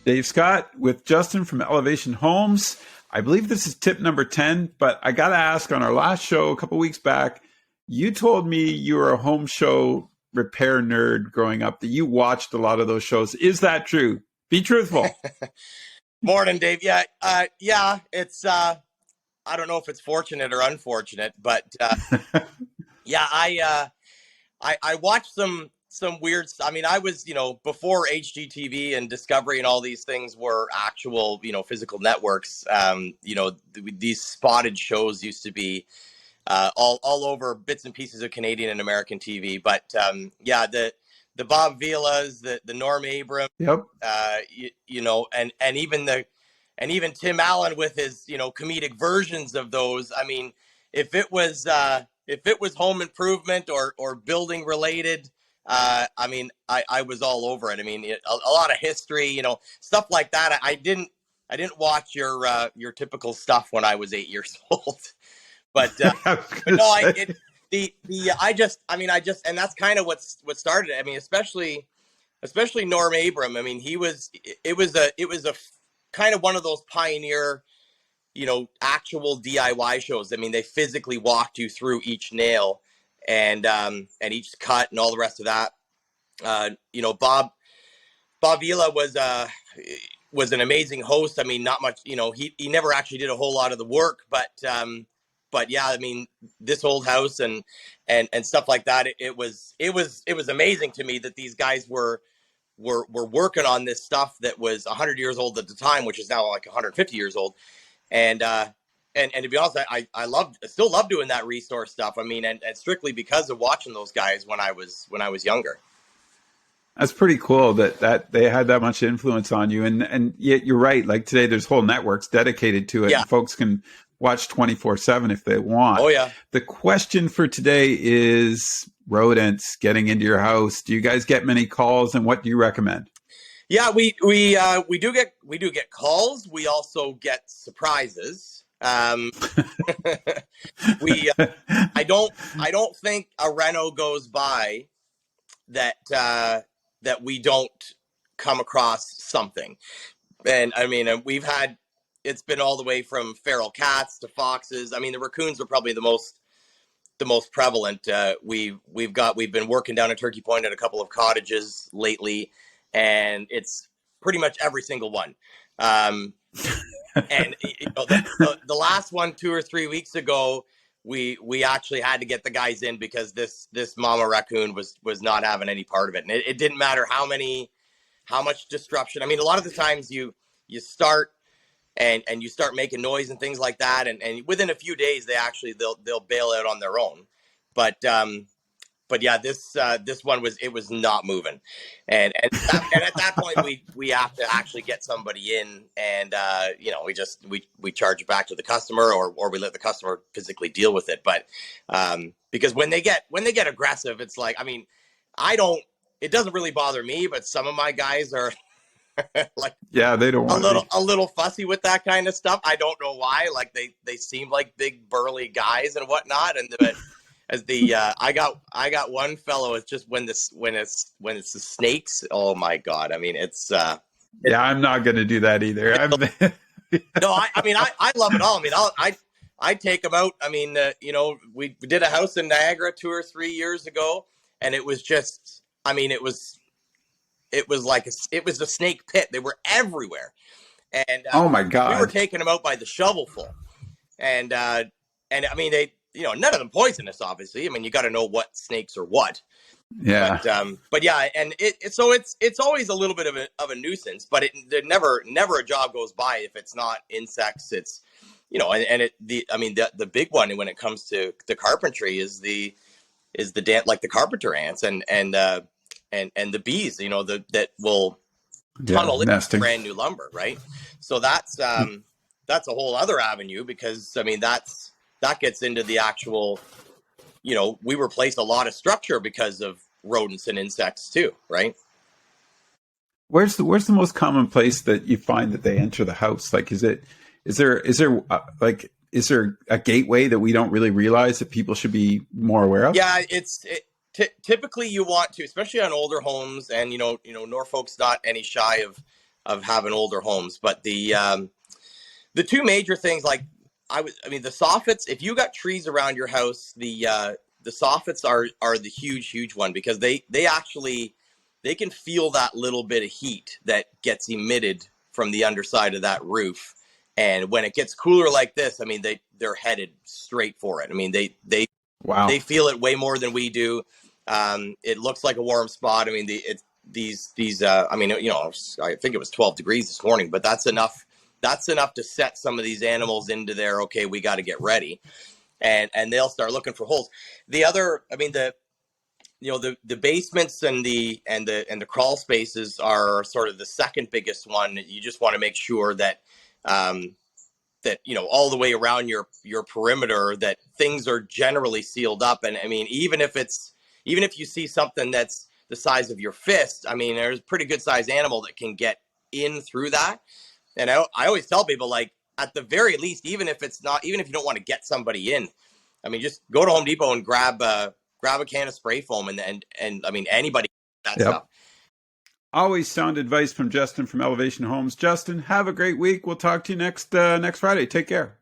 Dave Scott with Justin from Elevation Homes. I believe this is tip number 10, but I got to ask, on our last show a couple weeks back, you told me you were a home show repair nerd growing up, that you watched a lot of those shows. Is that true? Be truthful. Morning, Dave. Yeah, it's, I don't know if it's fortunate or unfortunate, but yeah, I watched some weird. I mean, I was, before HGTV and Discovery and all these things were actual, physical networks. These spotted shows used to be all over bits and pieces of Canadian and American TV. But yeah, the Bob Vilas, the Norm Abram, Yep. And even Tim Allen with his, comedic versions of those. I mean, if it was home improvement or building related, I mean, I was all over it. I mean, a lot of history, stuff like that. I didn't watch your typical stuff when I was 8 years old, but no, and that's kind of what started it. I mean, especially Norm Abram. I mean, it was a kind of one of those pioneer, actual DIY shows. I mean, they physically walked you through each nail and each cut and all the rest of that. Bob Vila was an amazing host. I mean, not much, he never actually did a whole lot of the work, but yeah, I mean, this old house and stuff like that, it was amazing to me that these guys were working on this stuff that was 100 years old at the time, which is now like 150 years old. And to be honest, I still love doing that restore stuff. I mean, and strictly because of watching those guys when I was younger. That's pretty cool that they had that much influence on you. And yet you're right. Like today, there's whole networks dedicated to it. Yeah. And folks can watch 24/7 if they want. Oh, yeah. The question for today is rodents getting into your house. Do you guys get many calls, and what do you recommend? Yeah, we do get calls. We also get surprises. I don't think a reno goes by that we don't come across something. And I mean, it's been all the way from feral cats to foxes. I mean, the raccoons are probably the most prevalent. We've been working down at Turkey Point at a couple of cottages lately, and it's pretty much every single one. And the last one 2 or 3 weeks ago, we actually had to get the guys in because this mama raccoon was not having any part of it. And it didn't matter how much disruption. I mean, a lot of the times you start and you start making noise and things like that. And within a few days, they'll bail out on their own. But yeah, this one was not moving. And at that point we have to actually get somebody in, and we charge it back to the customer, or we let the customer physically deal with it. But because when they get aggressive, it's like, I mean, it doesn't really bother me, but some of my guys are like, yeah, they don't want a little fussy with that kind of stuff. I don't know why. Like they seem like big burly guys and whatnot, but I got one fellow. It's just when it's the snakes. Oh my God! I mean, yeah. I'm not going to do that either. No, I love it all. I mean, I take them out. I mean, we did a house in Niagara 2 or 3 years ago, and it was just. I mean, it was a snake pit. They were everywhere, and oh my God, we were taking them out by the shovelful, and I mean they. None of them poisonous, obviously. I mean, you got to know what snakes are what. Yeah. But yeah, and it's always a little bit of a nuisance, but never a job goes by if it's not insects. It's, the big one when it comes to the carpentry is the carpenter ants and the bees, that will tunnel into brand new lumber. Right. So that's a whole other avenue, because I mean, that gets into the actual, we replace a lot of structure because of rodents and insects too, right? Where's the most common place that you find that they enter the house? Like, is there a gateway that we don't really realize that people should be more aware of? Yeah, typically you want to, especially on older homes, and Norfolk's not any shy having older homes. But the two major things, like I mean, the soffits. If you got trees around your house, the soffits are the huge one, because they actually they can feel that little bit of heat that gets emitted from the underside of that roof. And when it gets cooler like this, I mean, they're headed straight for it. I mean, they Wow. feel it way more than we do. It looks like a warm spot. I mean, I mean, you know, I think it was 12 degrees this morning, but that's enough. That's enough to set some of these animals into their, okay, we got to get ready, and they'll start looking for holes. The other, I mean, the basements and the crawl spaces are sort of the second biggest one. You just want to make sure that that, you know, all the way around your perimeter, that things are generally sealed up. And I mean, even if you see something that's the size of your fist, I mean, there's a pretty good sized animal that can get in through that. And I always tell people, like, at the very least, even if you don't want to get somebody in, I mean, just go to Home Depot and grab a can of spray foam, and I mean, anybody that Yep. stuff. Always sound advice from Justin from Elevation Homes. Justin, have a great week. We'll talk to you next Friday. Take care.